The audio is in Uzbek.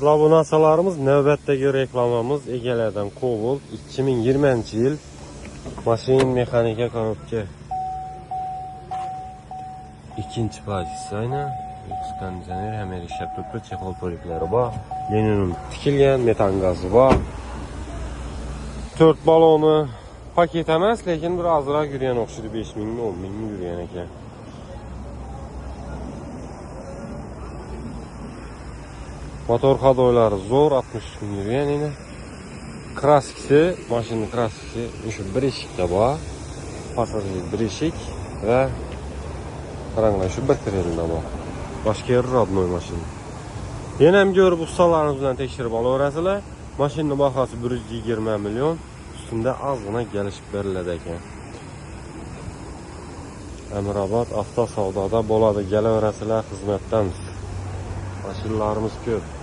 Bu narsalarımız navbatdagi reklamamiz egalardan Cobalt 2020-yil mashin mexanika korobka. İkinci pozisiya aynan konditsioner ham erishib turibdi, chexol poliklari bor, Leninum tikilgan, metan gazi bor. 4 baloni paket emas, lekin bir azroq yurgan o'xshaydi, 5000 mi 10000 mi yurgan ekan. Motor hadoylari zo'r, 63 ming yurgan yine. Kraskisi, mashinaning kraskisi shu bir eshikda bor. Passajir bir eshik va qaranglar shu bir krelda bor. Boshqa yeri rodnoy mashina. Yana ham ko'rib ustalarimiz bilan tekshirib olaverasizlar. Mashinaning bahosi 120 million, ustunda ozgina kelishib beriladi ekan. Amirobod avtosavdoda bo'ladi, kelaverasizlar, xizmatdamiz. Mashinalarimiz ko'p.